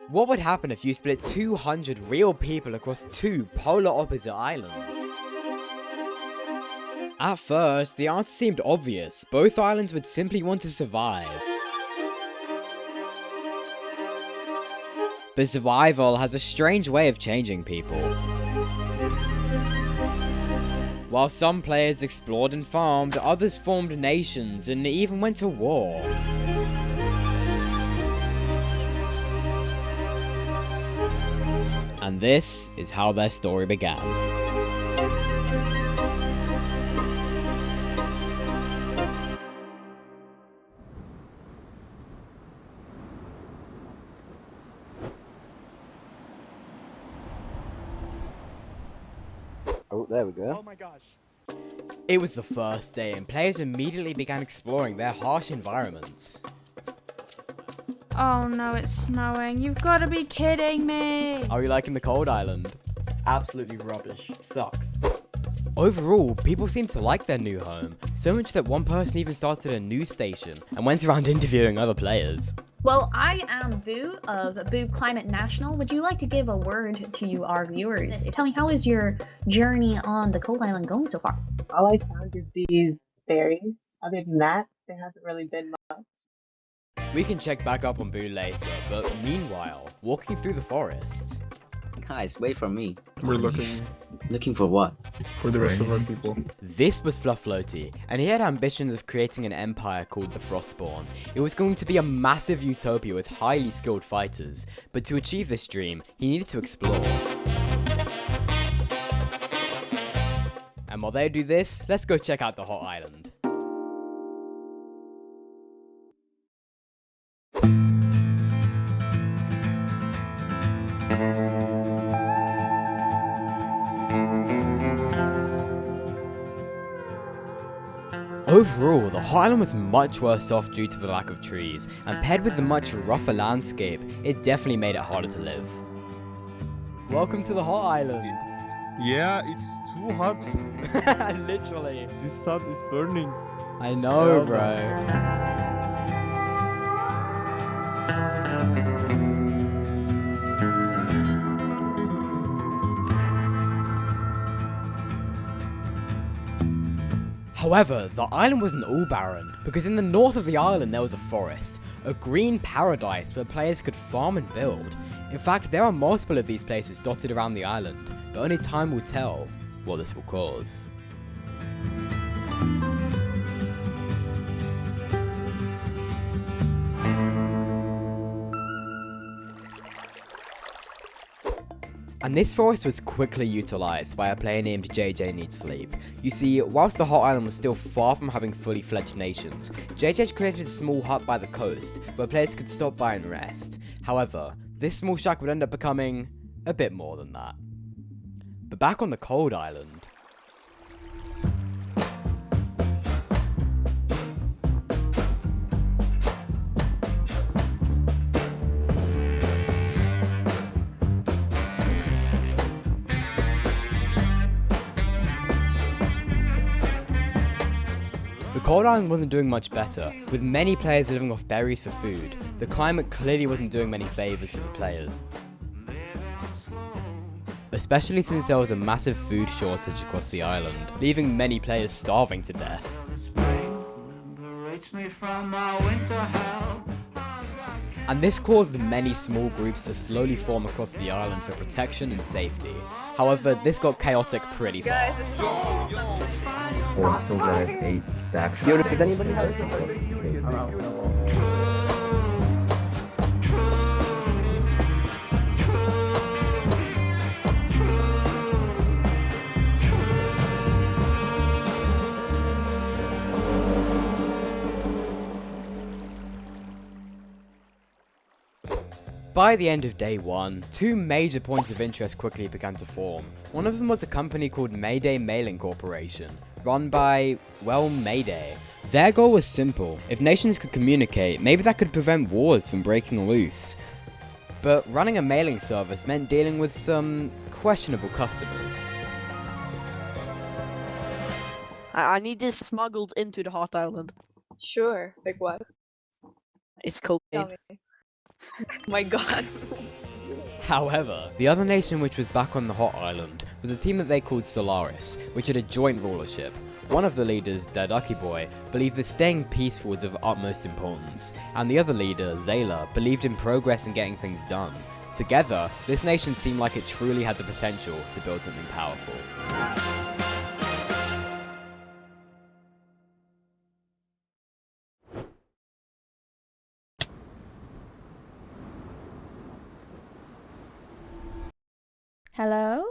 What would happen if you split 200 real people across two polar opposite islands? At first, the answer seemed obvious. Both islands would simply want to survive. But survival has a strange way of changing people. While some players explored and farmed, others formed nations and even went to war. And this is how their story began. Oh, there we go. Oh my gosh. It was the first day and players immediately began exploring their harsh environments. Oh no, it's snowing. You've got to be kidding me. Are you liking the cold island? It's absolutely rubbish. It sucks. Overall, people seemed to like their new home, so much that one person even started a news station and went around interviewing other players. Well, I am Boo of Boo Climate National. Would you like to give a word to our viewers? Tell me, how is your journey on the cold island going so far? All I found is these berries. Other than that, there hasn't really been much. We can check back up on Boo later, but meanwhile, walking through the forest. Guys, wait for me. We're looking Looking for what? for the rest of our people. This was Fluffloaty, and he had ambitions of creating an empire called the Frostborn. It was going to be a massive utopia with highly skilled fighters, but to achieve this dream, he needed to explore. And while they do this, let's go check out the hot island. Overall, the hot island was much worse off due to the lack of trees, and paired with the much rougher landscape, it definitely made it harder to live. Welcome to the hot island. Yeah, it's too hot. Literally. This sun is burning. I know, Yeah, bro. However, the island wasn't all barren, because in the north of the island there was a forest, a green paradise where players could farm and build. In fact, there are multiple of these places dotted around the island, but only time will tell what this will cause. And this forest was quickly utilised by a player named JJ Needs Sleep. You see, whilst the hot island was still far from having fully fledged nations, JJ created a small hut by the coast where players could stop by and rest. However, this small shack would end up becoming a bit more than that. But back on the cold island, the cold island wasn't doing much better, with many players living off berries for food. The climate clearly wasn't doing many favours for the players, especially since there was a massive food shortage across the island, leaving many players starving to death. And this caused many small groups to slowly form across the island for protection and safety. However, this got chaotic pretty fast. 4 silver, 8 stacks. Yo, does anybody have By the end of day 1, two major points of interest quickly began to form. One of them was a company called Mayday Mailing Corporation, run by, well, Mayday. Their goal was simple: if nations could communicate, maybe that could prevent wars from breaking loose. But running a mailing service meant dealing with some questionable customers. I need this smuggled into the hot island. Sure. Like what? It's Tell cocaine. me. My god. However, the other nation which was back on the hot island was a team that they called Solaris, which had a joint rulership. One of the leaders, their Ducky Boy, believed that staying peaceful was of utmost importance, and the other leader, Zayla, believed in progress and getting things done. Together, this nation seemed like it truly had the potential to build something powerful. Hello?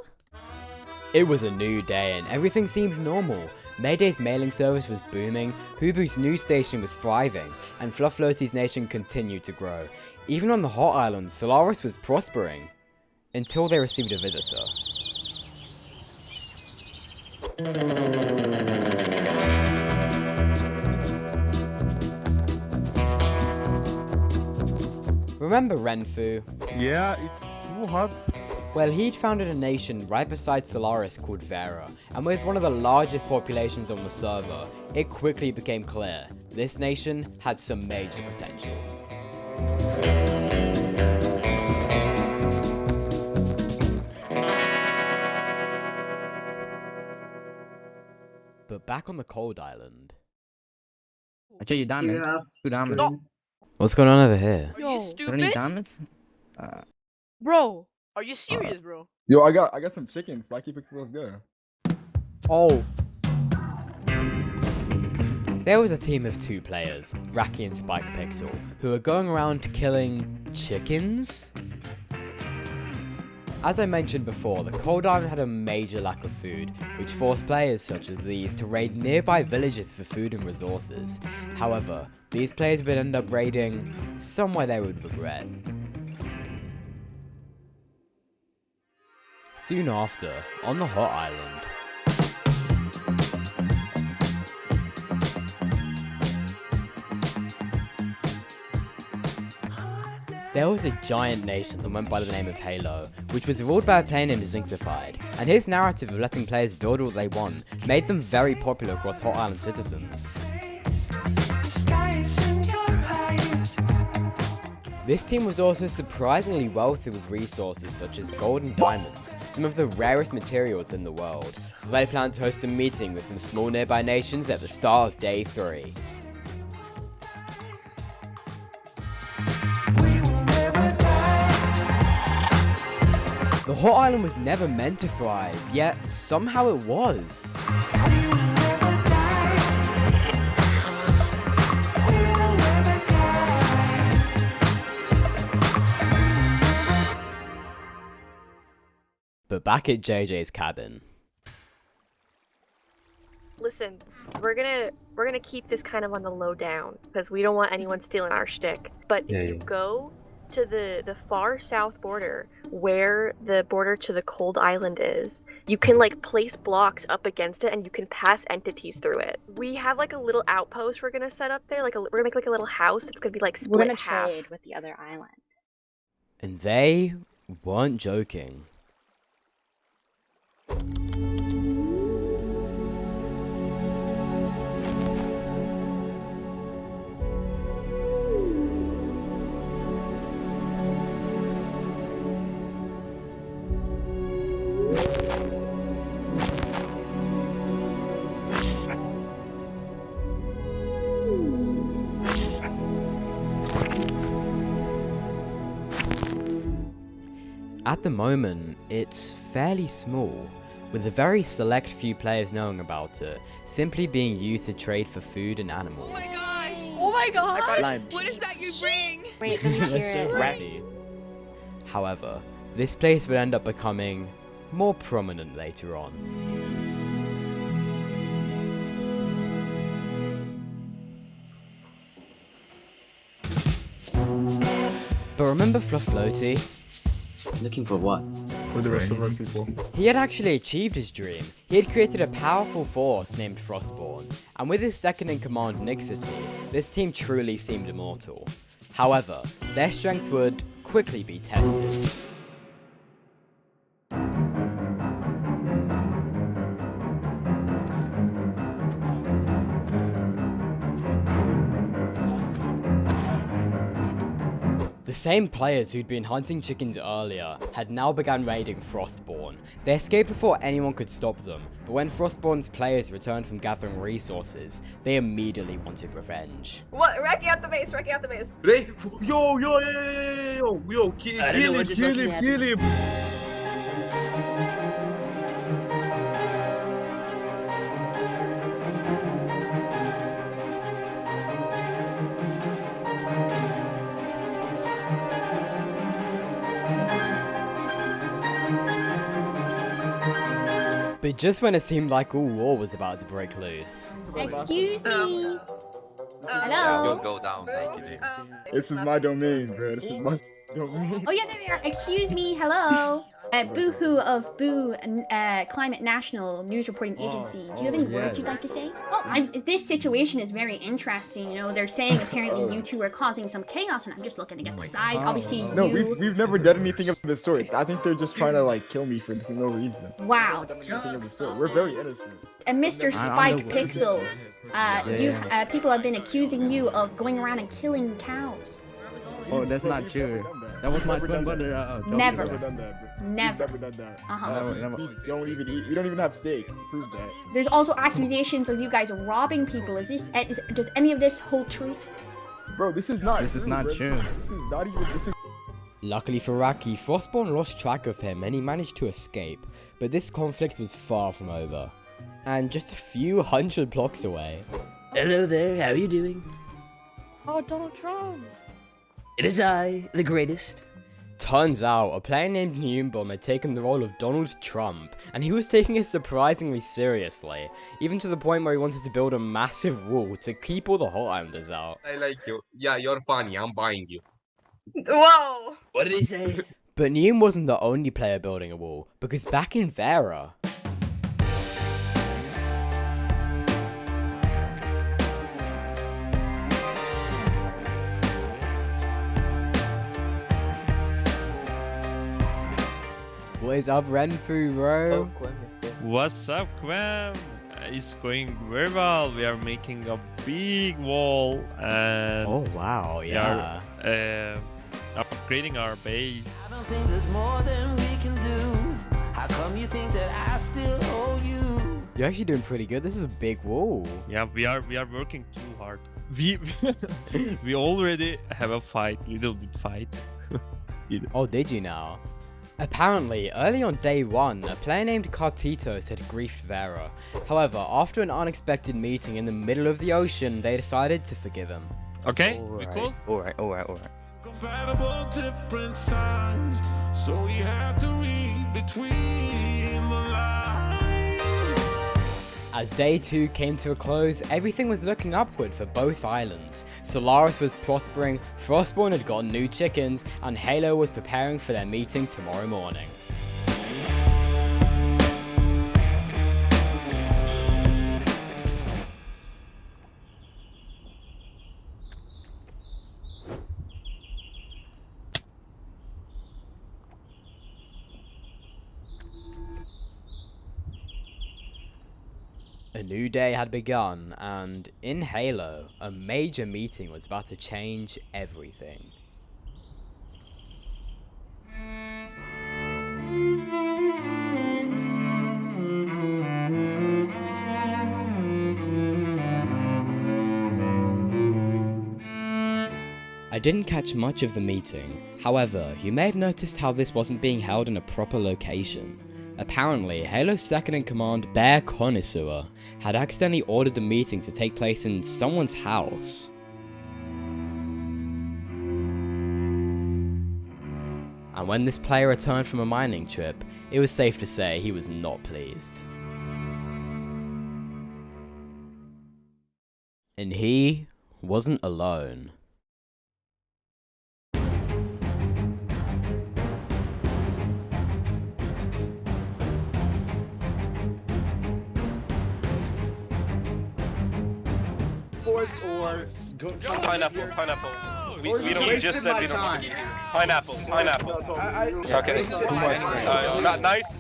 It was a new day and everything seemed normal. Mayday's mailing service was booming, Hubu's news station was thriving, and Fluffloaty's nation continued to grow. Even on the hot island, Solaris was prospering. Until they received a visitor. Remember Renfu? Yeah, it's too hot. Well, he'd founded a nation right beside Solaris called Vera, and with one of the largest populations on the server, it quickly became clear this nation had some major potential. But back on the cold island. I tell you diamonds. Two diamonds. Stop. What's going on over here? Are Yo, you got any stupid? diamonds? Bro, are you serious, bro? Yo, I got some chickens. Lucky Pixel, let's go. Oh. There was a team of 2 players, Raki and Spike Pixel, who were going around killing chickens? As I mentioned before, the cold island had a major lack of food, which forced players such as these to raid nearby villages for food and resources. However, these players would end up raiding somewhere they would regret. Soon after, on the hot island, there was a giant nation that went by the name of Halo, which was ruled by a player named Zinxified, and his narrative of letting players build what they want made them very popular across Hot Island citizens. This team was also surprisingly wealthy with resources such as gold and diamonds, some of the rarest materials in the world, so they planned to host a meeting with some small nearby nations at the start of Day 3. The hot island was never meant to thrive, yet somehow it was. But back at JJ's cabin. Listen, we're gonna keep this kind of on the low down because we don't want anyone stealing our shtick. But if you go to the far south border where the border to the cold island is, you can like place blocks up against it and you can pass entities through it. We have like a little outpost we're gonna set up there, we're gonna make like a little house that's gonna be like split We're gonna half. trade with the other island. And they weren't joking. At the moment, it's fairly small, with a very select few players knowing about it, simply being used to trade for food and animals. Oh my gosh! Oh my god! What is that you bring? Wait, let me hear it. However, this place would end up becoming more prominent later on. But remember Fluffloaty? Looking for what? For the rest of our people. He had actually achieved his dream. He had created a powerful force named Frostborn, and with his second in command Nixity, this team truly seemed immortal. However, their strength would quickly be tested. The same players who'd been hunting chickens earlier had now begun raiding Frostborn. They escaped before anyone could stop them, but when Frostborn's players returned from gathering resources, they immediately wanted revenge. What? Wrecking out the base, wrecking out the base. Yo, kill him. But just when it seemed like all war was about to break loose. Excuse me. Hello. Go down. This is my domain, bro. This is my domain. Oh yeah, there we are. Excuse me. Hello. Boohoo of Boo Climate National News Reporting Agency. Do you have any words you'd like to say? Oh, this situation is very interesting. You know, they're saying apparently you two are causing some chaos, and I'm just looking to get the side. Obviously, No, we've never done anything of the sort. I think they're just trying to like kill me for no reason. Wow. Nothing of the sort. We're very innocent. And Mr. Spike Pixel, people have been accusing you of going around and killing cows. Oh, that's not true. That was my twin brother. Never. Never done that, bro. Never. We've never done that. Uh-huh. We don't even have steak to prove that. There's also accusations of you guys robbing people. Does any of this hold truth? Bro, this is not. This is not true. This is not even. This is. Luckily for Raki, Frostborn lost track of him and he managed to escape, but this conflict was far from over, and just a few hundred blocks away. Hello there, how are you doing? Oh, Donald Trump. It is I, the greatest. Turns out, a player named Newbomb had taken the role of Donald Trump, and he was taking it surprisingly seriously, even to the point where he wanted to build a massive wall to keep all the Hot Islanders out. I like you. Yeah, you're funny. I'm buying you. Whoa! What did he say? But Neum wasn't the only player building a wall, because back in Vera, what is up, Renfu, bro? What's up, Quam? It's going very well. We are making a big wall and Oh wow, yeah. we are upgrading our base. I don't think there's more than we can do. How come you think that I still owe you? You're actually doing pretty good. This is a big wall. Yeah, we are working too hard. We already have a little bit fight. Oh, did you now? Apparently, early on day 1, a player named Cartitos had griefed Vera. However, after an unexpected meeting in the middle of the ocean, they decided to forgive him. Okay, we cool? Alright. Compatible different signs, so we had to read between the lines. As day 2 came to a close, everything was looking upward for both islands. Solaris was prospering, Frostborn had gotten new chickens, and Halo was preparing for their meeting tomorrow morning. A new day had begun, and in Halo, a major meeting was about to change everything. I didn't catch much of the meeting. However, you may have noticed how this wasn't being held in a proper location. Apparently, Halo's second-in-command, Bear Connoisseur, had accidentally ordered the meeting to take place in someone's house. And when this player returned from a mining trip, it was safe to say he was not pleased. And he wasn't alone. Or Pineapple. We just said we don't want to be here. Pineapple. Okay. Nice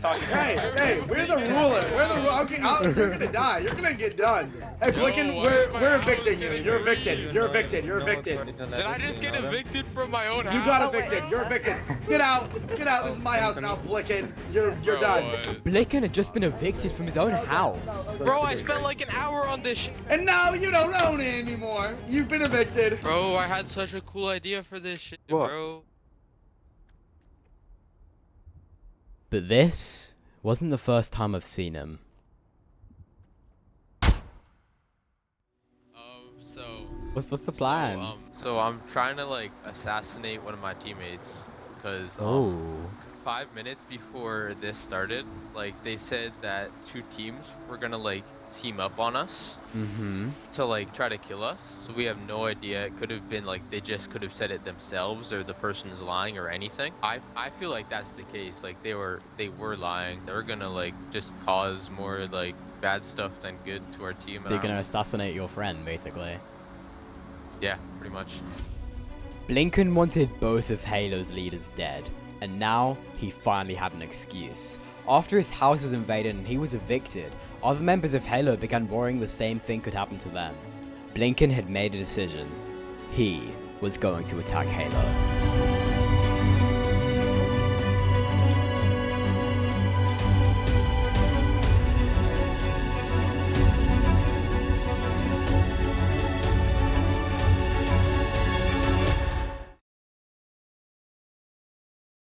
talking. Hey, we're the ruler. Okay, you're gonna die. You're gonna get done. Hey, Blicken, we're evicting you. You're evicted. Did I just get evicted from my own house? You got evicted. You're evicted. Get out. This is my house now, Blicken. You're done. Blicken had just been evicted from his own house. Bro, I spent like an hour on this shit. And now you don't own it anymore. You've been evicted. Bro, I had such a cool idea for this shit, bro. But this wasn't the first time I've seen him. What's the plan? So I'm trying to like assassinate one of my teammates because 5 minutes before this started, like they said that 2 teams were gonna like team up on us to like try to kill us. So we have no idea. It could have been like they just could have said it themselves or the person's lying or anything. I feel like that's the case. Like they were lying. They were gonna like just cause more like bad stuff than good to our team. So you're gonna assassinate your friend, basically. Yeah, pretty much. Blinken wanted both of Halo's leaders dead, and now he finally had an excuse. After his house was invaded and he was evicted, other members of Halo began worrying the same thing could happen to them. Blinken had made a decision. He was going to attack Halo.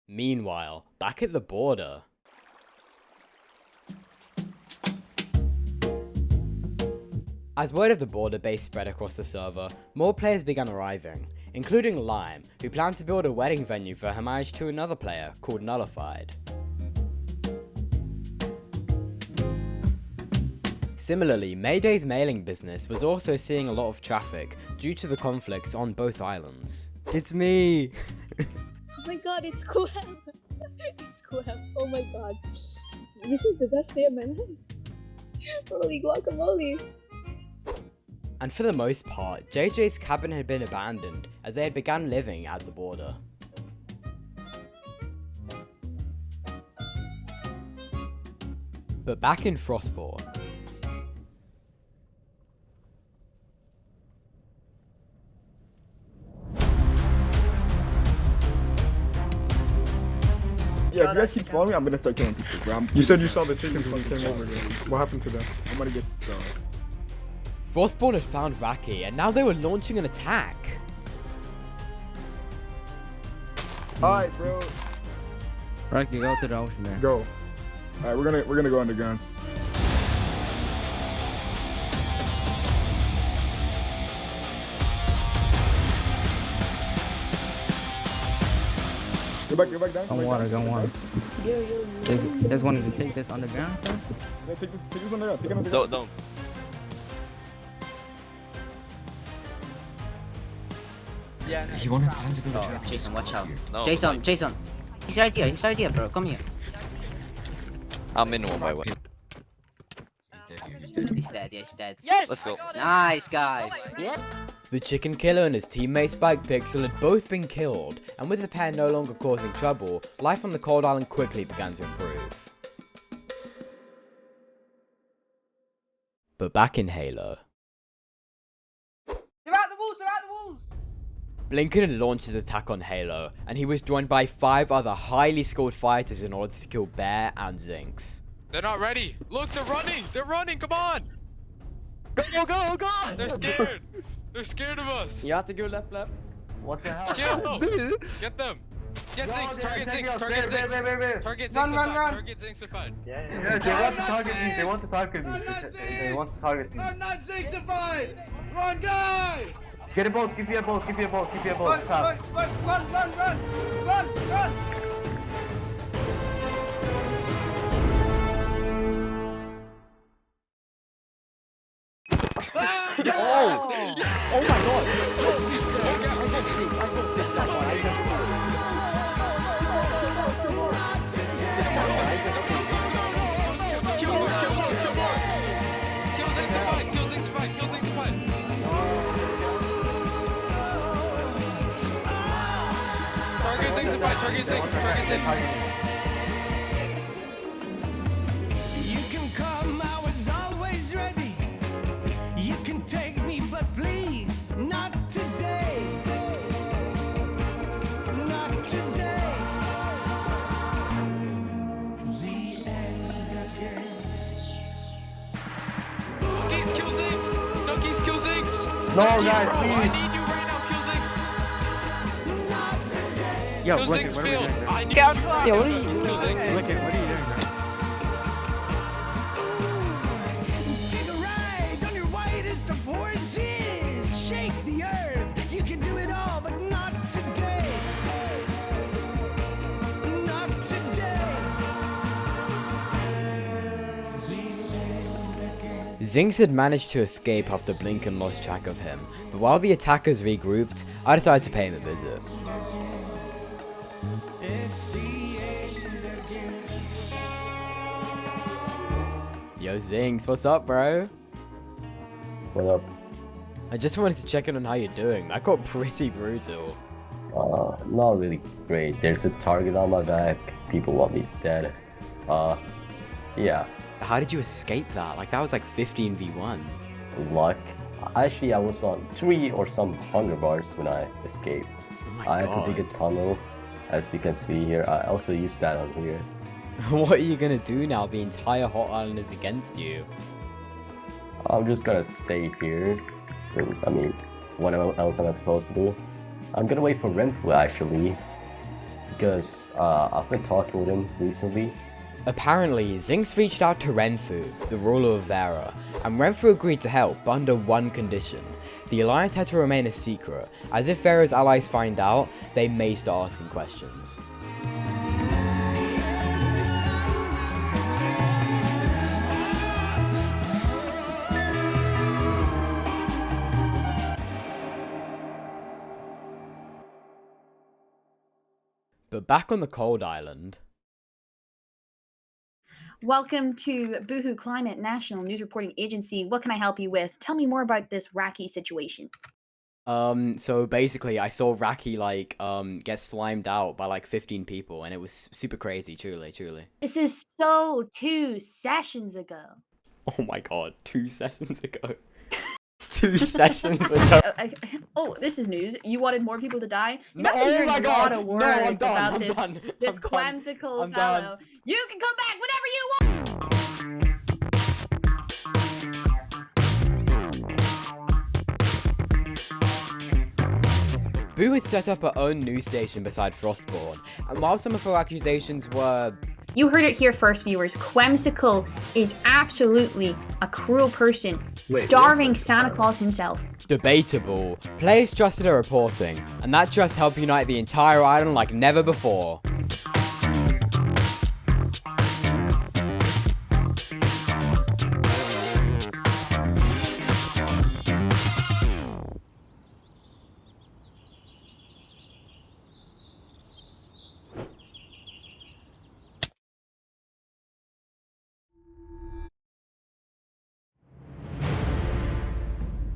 Meanwhile, back at the border. As word of the border base spread across the server, more players began arriving, including Lime, who planned to build a wedding venue for her marriage to another player called Nullified. Similarly, Mayday's mailing business was also seeing a lot of traffic due to the conflicts on both islands. It's me! Oh my god, it's Kuham! It's Kuham, oh my god. This is the best day of my life. Holy guacamole. And for the most part, JJ's cabin had been abandoned as they had begun living at the border. But back in Frostport, yeah, if you guys keep following me, I'm gonna start killing people, bro. You said you saw the chickens when you came over here. What happened to them? I'm gonna get Frostborn had found Raki, and now they were launching an attack. Alright, bro. Raki, go to the ocean, man. Go. Alright, we're gonna go underground. Go back down. Go water. You guys wanted to take this underground, sir? Yeah, take this underground. Take it underground. Don't. Yeah, no, You won't have time to build a trap. Jason, watch out. No, Jason. He's right here, bro. Come here. I'm in one by one. He's dead. Yes! Let's go. Nice, guys. Yeah. The chicken killer and his teammate Spike Pixel had both been killed, and with the pair no longer causing trouble, life on the cold island quickly began to improve. But back in Halo, They're out the walls! Blinken had launched his attack on Halo, and he was joined by 5 other highly skilled fighters in order to kill Bear and Zinx. They're not ready. Look, they're running. Come on. Go. They're scared. They're scared of us. You have to go left. What the hell? Get them. Get Zinx. Target Zinx. Target Zinx. Run. Target Zinx and fine. Yeah, they want to target me. They want to target me. I'm not Zinxified! Run, guy! Get a boat. Give me a boat. Stop. Run! Oh my god! Kill Zinx and fine. target Zinx, target Zinx. You can come, I was always ready. You can take me, but please, not today. Not today. The end again. Geese, kill Zinx! No, Geese, kill Zinx! No, Geese, guys, bro, I please. need you right now, kill Zinx! Yo, Kill Wicked, Zinx what are we field! doing, bro? I need Get you out. right Yeah, now, what are you Geese, kill doing? Zinx! Wicked, what are you doing, bro? Take a ride on your whitest of horses. Shake the earth. You can do it all, but not today. Not today. Zinx had managed to escape after Blinken lost track of him, but while the attackers regrouped, I decided to pay him a visit. Yo Zinx, what's up, bro? What up? I just wanted to check in on how you're doing. That got pretty brutal. Not really great. There's a target on my back. People want me dead. Yeah. How did you escape that? Like, that was like 15v1. Luck. Actually, I was on 3 or some hunger bars when I escaped. Oh my I had god. to dig a tunnel, as you can see here. I also used that on here. What are you gonna do now? The entire Hot Island is against you. I'm just gonna stay here, since, I mean, what else am I supposed to do? I'm gonna wait for Renfrew, actually, because I've been talking with him recently. Apparently, Zinx reached out to Renfu, the ruler of Vera, and Renfu agreed to help, but under one condition. The alliance had to remain a secret, as if Vera's allies find out, they may start asking questions. But back on the cold island... Welcome to Boohoo Climate National News Reporting Agency. What can I help you with? Tell me more about this Raki situation. So basically, I saw Raki, like, get slimed out by, like, 15 people, and it was super crazy, truly. This is so 2 sessions ago. Oh my god, 2 sessions ago. 2 sessions ago. Oh, this is news. You wanted more people to die? You're No, not gonna oh hear my a god, lot of no, words I'm done, about I'm this, done, this I'm done, whimsical I'm fellow. done. You can come back whenever you want! Boo had set up her own news station beside Frostborn, and while some of her accusations were... You heard it here first, viewers. Quemsicle is absolutely a cruel person, starving Santa Claus himself. debatable, players trusted her reporting, and that trust helped unite the entire island like never before.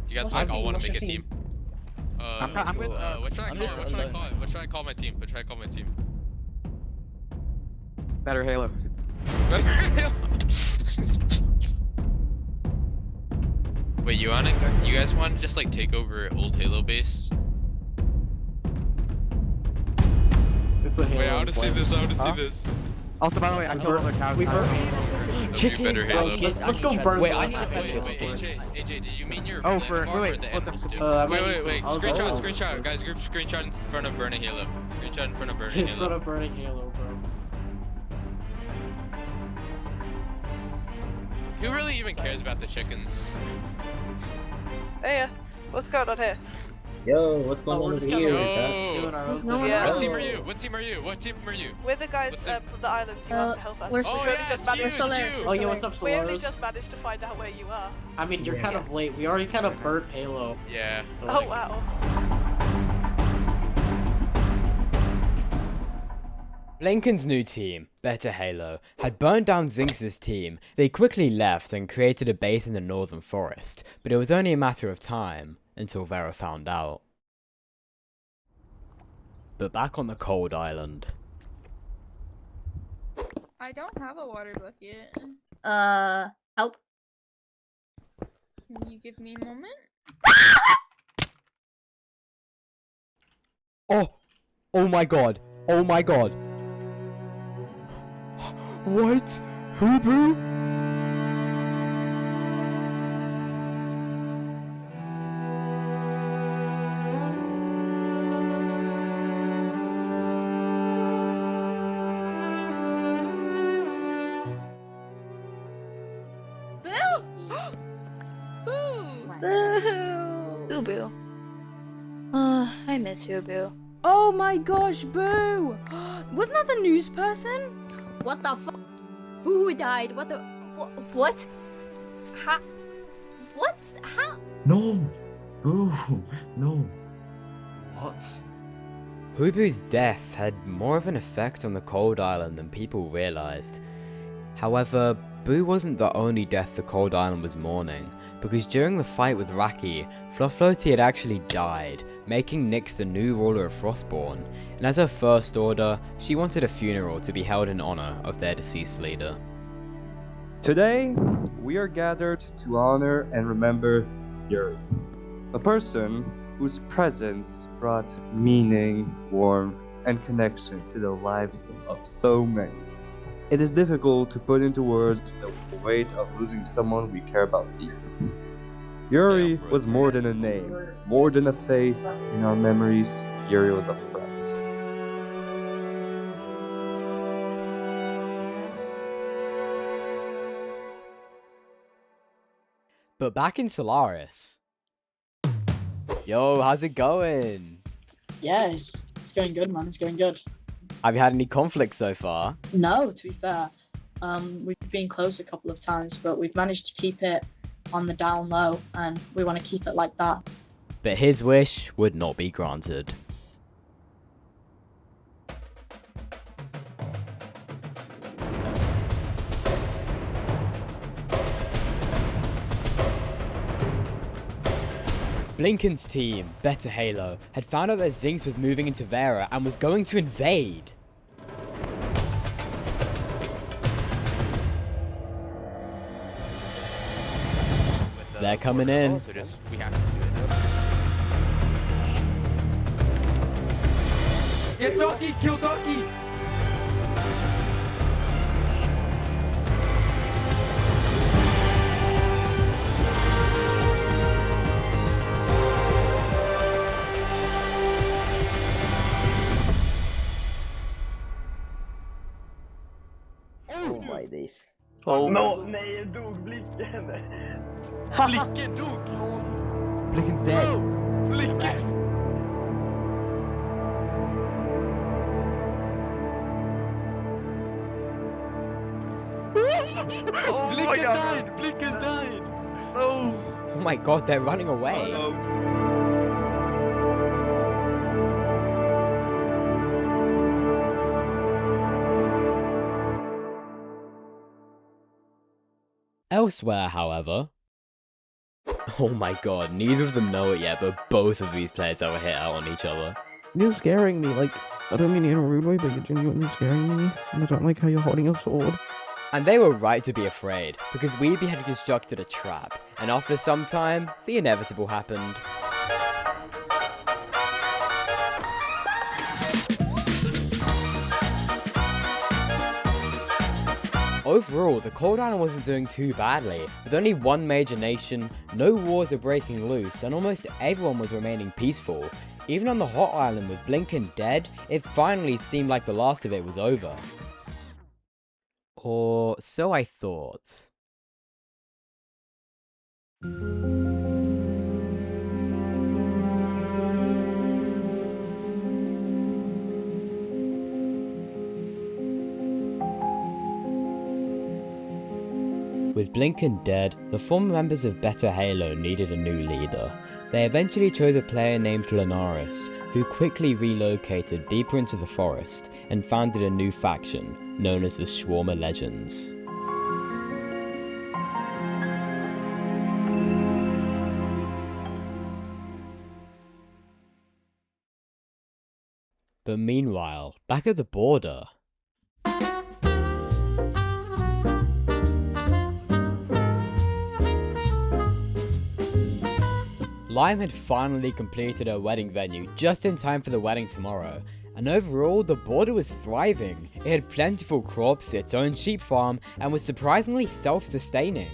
You guys like all want to make a team? What should I call it? What should I call my team? Better Halo. Better Halo. Wait, you guys want to just like take over old Halo base? Wait, I want to see this. Also, by the way, I killed other cows. Chicken. Better Halo. Let's go burn. Wait, AJ, did you mean your Oh, plant farm or the Emerald Stew? Wait. Screenshot, guys. Group screenshot in front of burning Halo. Screenshot in front of burning Halo. In front of burning Halo, bro. Who really even cares about the chickens? Hey, what's going on here? Yo, what's going on over here? Yo, What's going on? What team are you? We're the guys from the island who want to help us. we're Solaris. Oh yeah, what's up, We only Solaris? just managed to find out where you are. I mean, you're kind of late. We already kind of burnt Halo. Yeah. Oh wow. Lincoln's new team, Better Halo, had burned down Zinx's team. They quickly left and created a base in the northern forest, but it was only a matter of time until Vera found out. But back on the cold island. I don't have a water bucket. Help. Can you give me a moment? Oh my god. Oh my god. What? Who? Bill! Boo! Boo Boo. I miss you, Boo. Oh my gosh, Boo! Wasn't that the news person? What the fuck? Boo died. What the? What? How? What? How? No! Boo! No! What? Hubu's death had more of an effect on the Cold Island than people realized. However, Boo wasn't the only death the Cold Island was mourning, because during the fight with Raki, Fluffloti had actually died, making Nyx the new ruler of Frostborn, and as her first order, she wanted a funeral to be held in honor of their deceased leader. Today, we are gathered to honor and remember Yuri, a person whose presence brought meaning, warmth, and connection to the lives of so many. It is difficult to put into words the weight of losing someone we care about deeply. Yuri was more than a name, more than a face in our memories. Yuri was a friend. But back in Solaris. Yo, how's it going? Yeah, it's going good, man. It's going good. Have you had any conflicts so far? No, to be fair. We've been close a couple of times, but we've managed to keep it on the down low, and we want to keep it like that. But his wish would not be granted. Blinken's team, Better Halo, had found out that Zinx was moving into Vera and was going to invade. They're coming in. Get Doki! Kill Doki! Oh my days. Nej, dog blicken! Blicken dog! Blinken's dead. Blicken! Oh my god! Blicken died! No! Oh my god, they're running away. Oh, Elsewhere, however... Oh my god, neither of them know it yet, but both of these players have a hit out on each other. You're scaring me, like, I don't mean it in a rude way, but you're genuinely scaring me. And I don't like how you're holding a sword. And they were right to be afraid, because Weeby had constructed a trap, and after some time, the inevitable happened. Overall, the Cold Island wasn't doing too badly. With only one major nation, no wars were breaking loose, and almost everyone was remaining peaceful. Even on the Hot Island with Blinken dead, it finally seemed like the last of it was over. Or so I thought. With Blinken dead, the former members of Better Halo needed a new leader. They eventually chose a player named Lenaris, who quickly relocated deeper into the forest and founded a new faction, known as the Shawarma Legends. But meanwhile, back at the border... Lime had finally completed her wedding venue just in time for the wedding tomorrow, and overall the border was thriving. It had plentiful crops, its own sheep farm, and was surprisingly self-sustaining.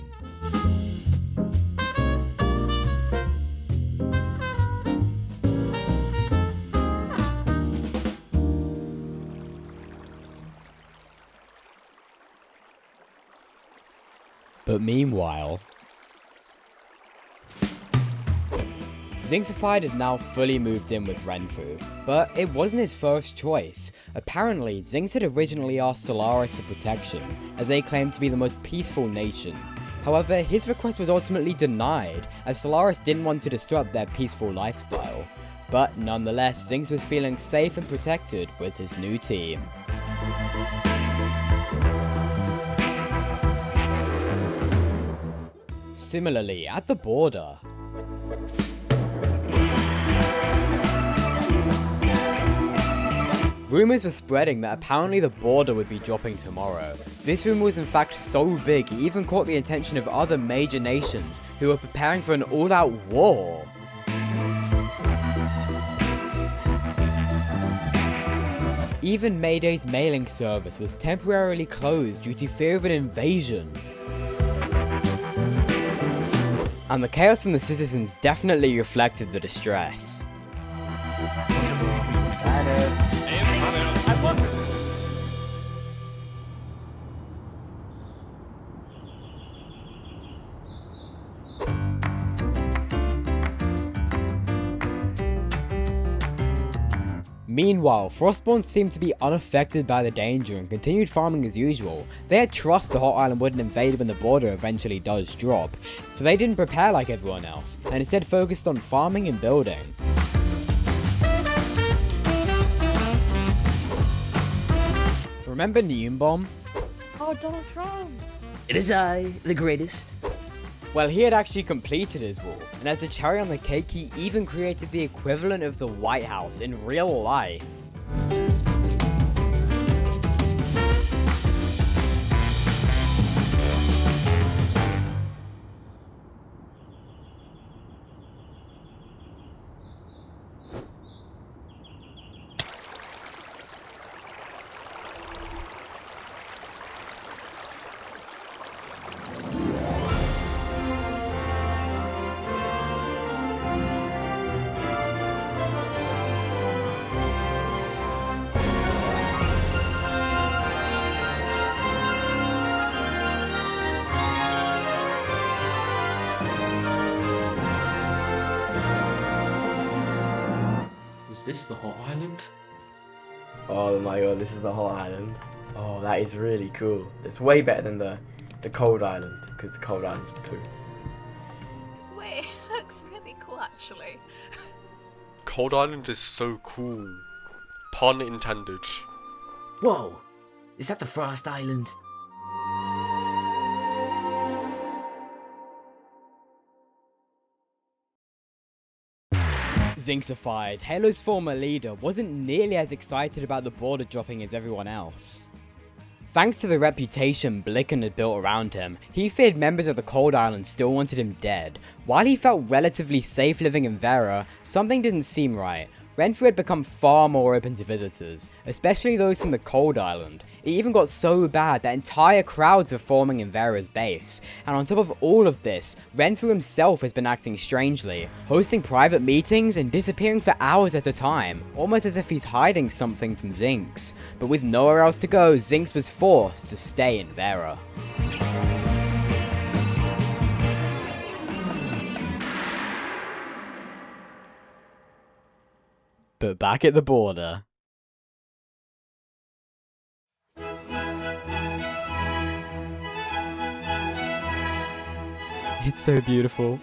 But meanwhile, Zinxified had now fully moved in with Renfu, but it wasn't his first choice. Apparently, Zinx had originally asked Solaris for protection, as they claimed to be the most peaceful nation. However, his request was ultimately denied, as Solaris didn't want to disrupt their peaceful lifestyle. But nonetheless, Zinx was feeling safe and protected with his new team. Similarly, at the border, rumours were spreading that apparently the border would be dropping tomorrow. This rumour was in fact so big it even caught the attention of other major nations who were preparing for an all-out war. Even Mayday's mailing service was temporarily closed due to fear of an invasion. And the chaos from the citizens definitely reflected the distress. Meanwhile, Frostborn seemed to be unaffected by the danger and continued farming as usual. They had trust the Hot Island wouldn't invade when the border eventually does drop, so they didn't prepare like everyone else, and instead focused on farming and building. Remember Neumbomb? Oh, Donald Trump! It is I, the greatest. Well, he had actually completed his wall, and as a cherry on the cake, he even created the equivalent of the White House in real life. Is this the Hot Island? Oh my god, this is the Hot Island. Oh, that is really cool. It's way better than the Cold Island, because the Cold Island's poo. Wait, it looks really cool actually. Cold Island is so cool. Pun intended. Whoa! Is that the Frost Island? Zinxified, Halo's former leader, wasn't nearly as excited about the border dropping as everyone else. Thanks to the reputation Blicken had built around him, he feared members of the Cold Island still wanted him dead. While he felt relatively safe living in Vera, something didn't seem right. Renfu had become far more open to visitors, especially those from the Cold Island. It even got so bad that entire crowds were forming in Vera's base. And on top of all of this, Renfu himself has been acting strangely, hosting private meetings and disappearing for hours at a time, almost as if he's hiding something from Zinx. But with nowhere else to go, Zinx was forced to stay in Vera. But back at the border, it's so beautiful.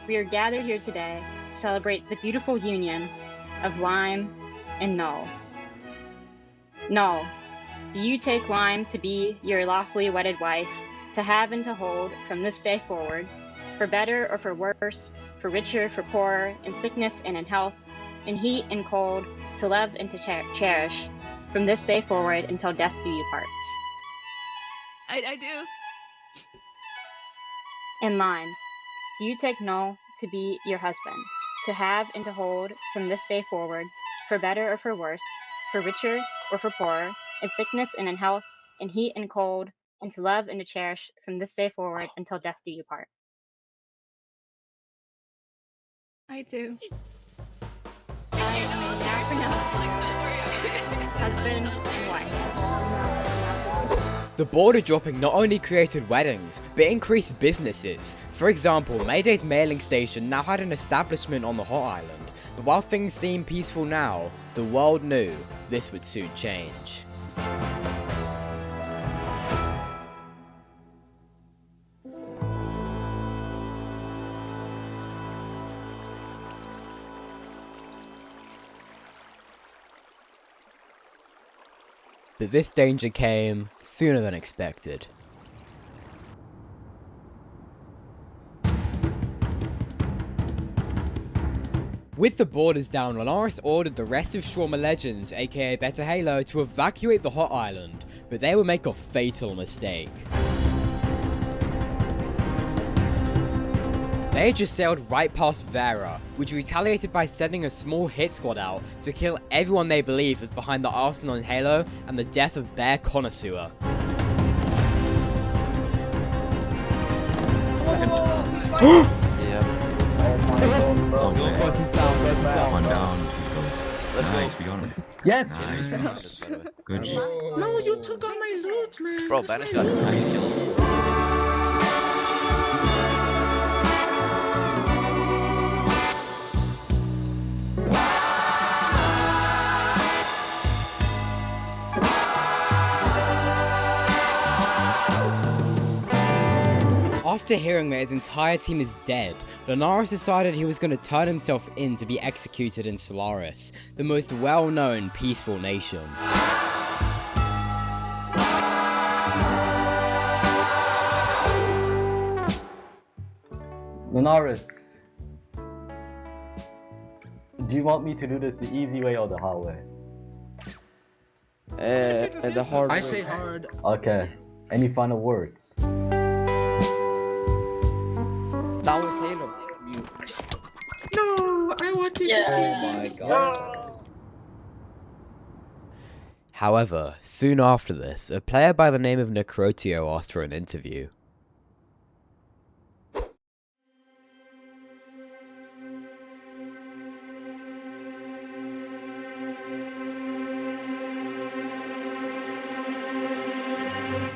We are gathered here today to celebrate the beautiful union of Lime and Null. Null, do you take Lime to be your lawfully wedded wife, to have and to hold from this day forward, for better or for worse, for richer, for poorer, in sickness and in health, in heat and cold, to love and to cherish, from this day forward until death do you part? I do. And Lime, do you take Null to be your husband, to have and to hold from this day forward, for better or for worse, for richer or for poorer, in sickness and in health, in heat and cold, and to love and to cherish from this day forward until death do you part. I do. Husband and wife. The border dropping not only created weddings, but increased businesses. For example, Mayday's mailing station now had an establishment on the hot island, but while things seem peaceful now, the world knew this would soon change. But this danger came sooner than expected. With the borders down, Linares ordered the rest of Shawarma Legends, aka Better Halo, to evacuate the hot island, but they would make a fatal mistake. They had just sailed right past Vera, which retaliated by sending a small hit squad out to kill everyone they believe was behind the arsenal in Halo and the death of Bear Connoisseur. One down. Nice, we got it. Yes! Nice. Good. No, you took all my loot, man. Bro, Banner's got 9 kills. After hearing that his entire team is dead, Linares decided he was going to turn himself in to be executed in Solaris, the most well-known peaceful nation. Linares, do you want me to do this the easy way or the hard way? The hard way. I say hard. Okay. Any final words? That was Halo. No, I wanted Yeah. to. Oh my god. However, soon after this, a player by the name of Necrotio asked for an interview.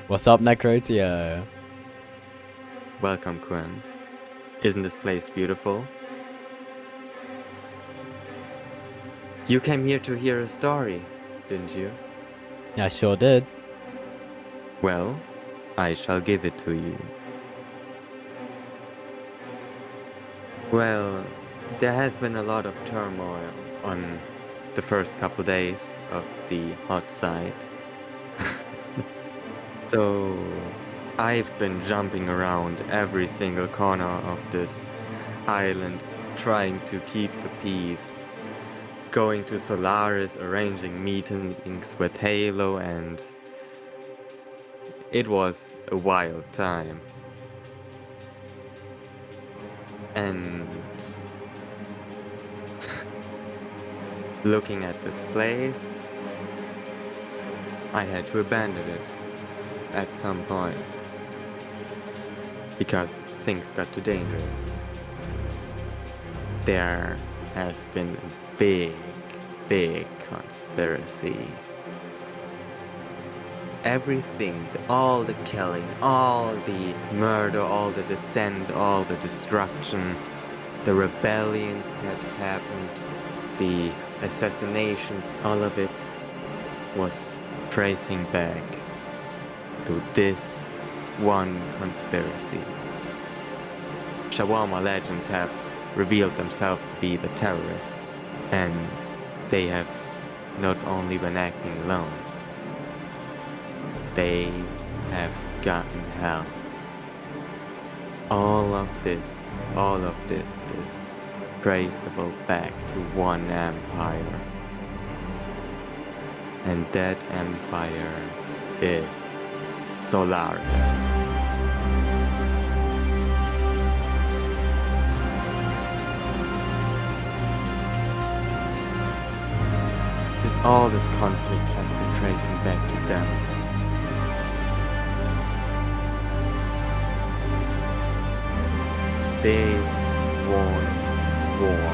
What's up, Necrotio? Welcome, Quinn. Isn't this place beautiful? You came here to hear a story, didn't you? I sure did. Well, I shall give it to you. Well, there has been a lot of turmoil on the first couple days of the hot side. So, I've been jumping around every single corner of this island, trying to keep the peace, going to Solaris, arranging meetings with Halo, and it was a wild time. And looking at this place, I had to abandon it at some point because things got too dangerous. There has been a big conspiracy. Everything, all the killing, all the murder, all the dissent, all the destruction, the rebellions that happened, the assassinations, all of it was tracing back to this one conspiracy. Shawarma Legends have revealed themselves to be the terrorists, and they have not only been acting alone, they have gotten help. All of this is traceable back to one empire. And that empire is Solaris. all this conflict has been tracing back to them. They want war.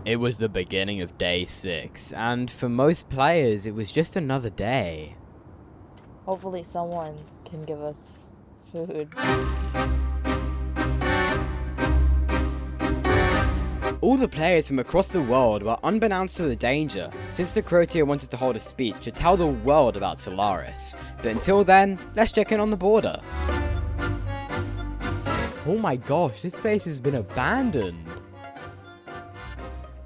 It was the beginning of day 6, and for most players it was just another day. Hopefully someone can give us food. All the players from across the world were unbeknownst to the danger, since Necrotio wanted to hold a speech to tell the world about Solaris. But until then, let's check in on the border. Oh my gosh, this place has been abandoned.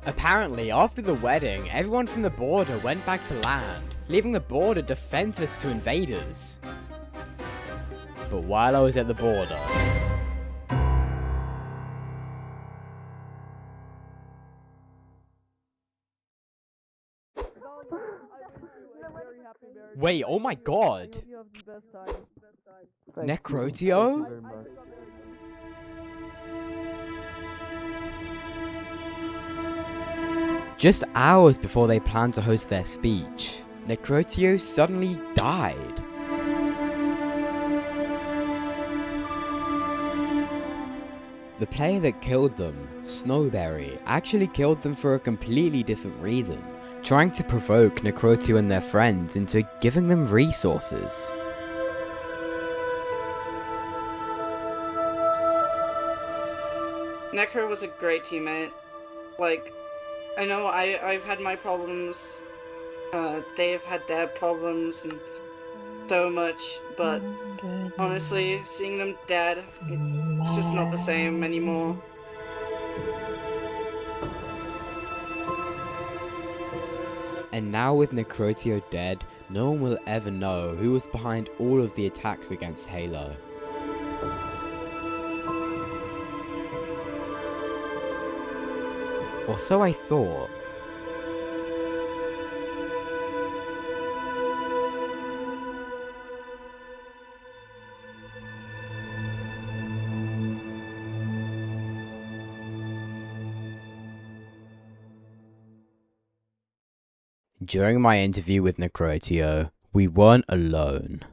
Apparently, after the wedding, everyone from the border went back to land, leaving the border defenseless to invaders. But while I was at the border... Wait, oh my god! Necrotio? Just hours before they planned to host their speech, Necrotio suddenly died. The player that killed them, Snowberry, actually killed them for a completely different reason, trying to provoke Necrotio and their friends into giving them resources. Necro was a great teammate. Like, I know I've had my problems, they've had their problems, and so much, but honestly, seeing them dead, it's just not the same anymore. And now with Necrotio dead, no one will ever know who was behind all of the attacks against Halo. Or so I thought. During my interview with Necrotio, we weren't alone.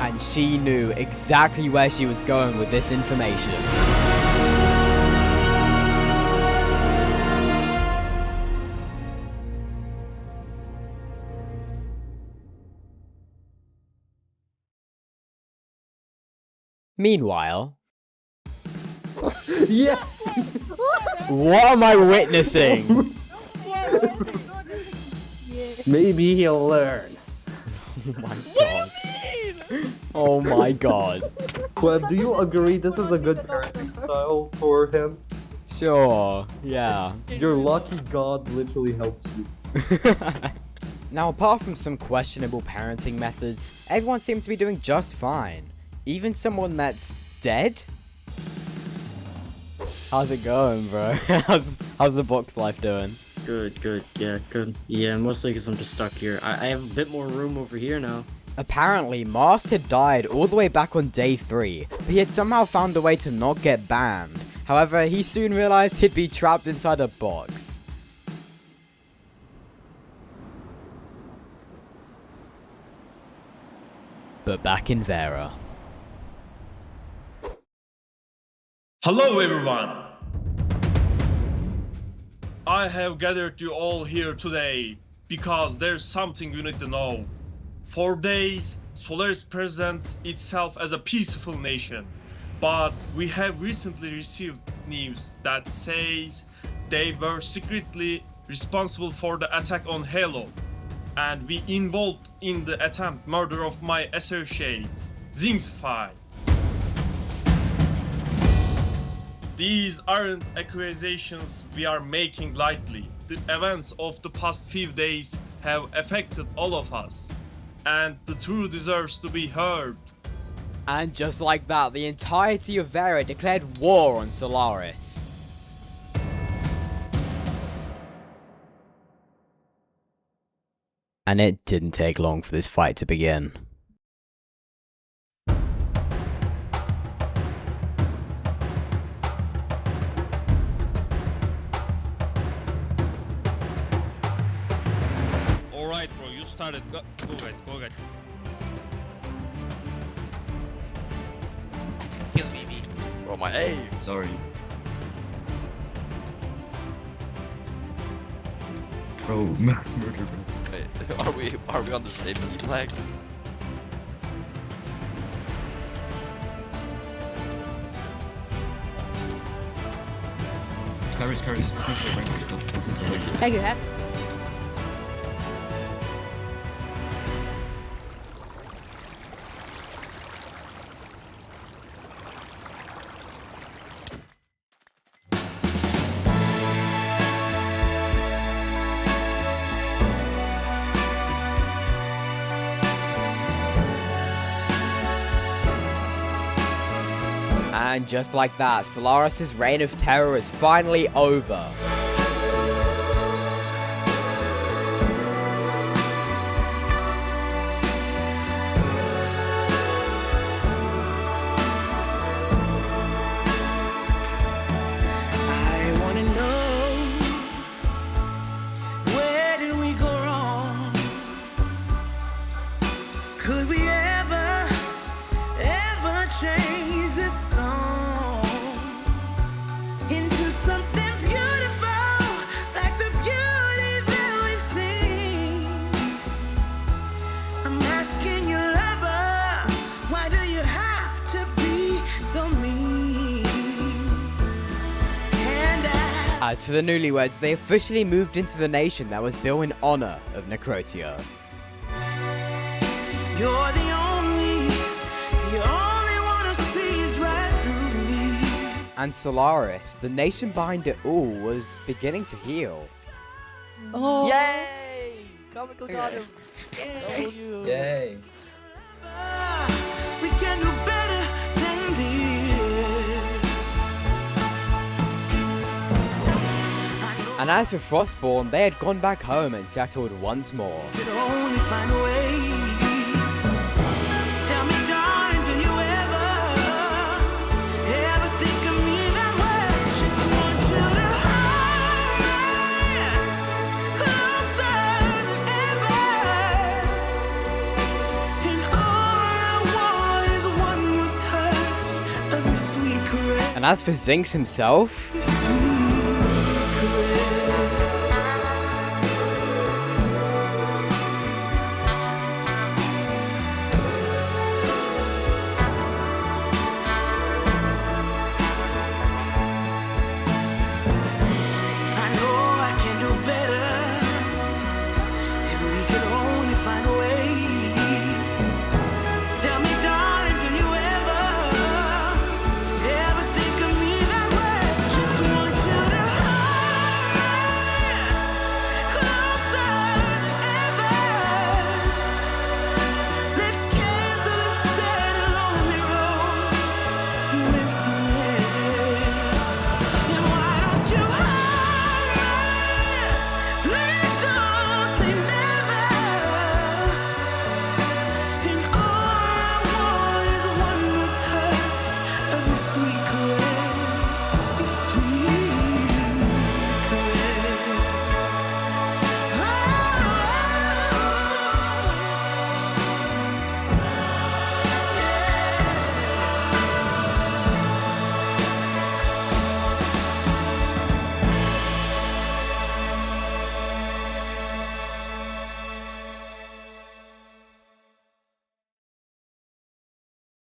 And she knew exactly where she was going with this information. Meanwhile... Yeah! What am I witnessing? Maybe he'll learn. Oh my god. Oh my god. Web, do you agree this is a good parenting style for him? Sure, yeah. Your lucky god literally helped you. Now, apart from some questionable parenting methods, everyone seems to be doing just fine. Even someone that's dead? How's it going, bro? How's the box life doing? Good, yeah, good. Yeah, mostly because I'm just stuck here. I have a bit more room over here now. Apparently, Mast had died all the way back on day 3, but he had somehow found a way to not get banned. However, he soon realized he'd be trapped inside a box. But back in Vera. Hello everyone! I have gathered you all here today because there's something you need to know. For days, Solaris presents itself as a peaceful nation, but we have recently received news that says they were secretly responsible for the attack on Halo, and we involved in the attempt murder of my associate, Zingspy. These aren't accusations we are making lightly. The events of the past few days have affected all of us, and the truth deserves to be heard. And just like that, the entirety of Vera declared war on Solaris. And it didn't take long for this fight to begin. Alright, bro, you started. Go guys, go guys. Kill me, B. Bro, my aim. Sorry. Bro, mass murder, bro. Wait, are we on the same team flag? Carries. Thank you, Hep. And just like that, Solaris' reign of terror is finally over. I wanna know, where did we go wrong? Could we ever change this song into something beautiful, like the beauty that we've seen? I'm asking your lover, why do you have to be so mean? And As for the newlyweds, they officially moved into the nation that was built in honor of Necrotia. you're the only one who sees right through me. And Solaris, the nation behind it all, was beginning to heal. Oh. Yay! Comical got him. Yay! Yay! We can do better than this. And as for Frostborn, they had gone back home and settled once more. Could only find a way. Tell me, darling, do you ever think of me that way? Just want you to hold me closer than ever. And all I want is one more touch of your sweet caress. And as for Zinx himself, Sweet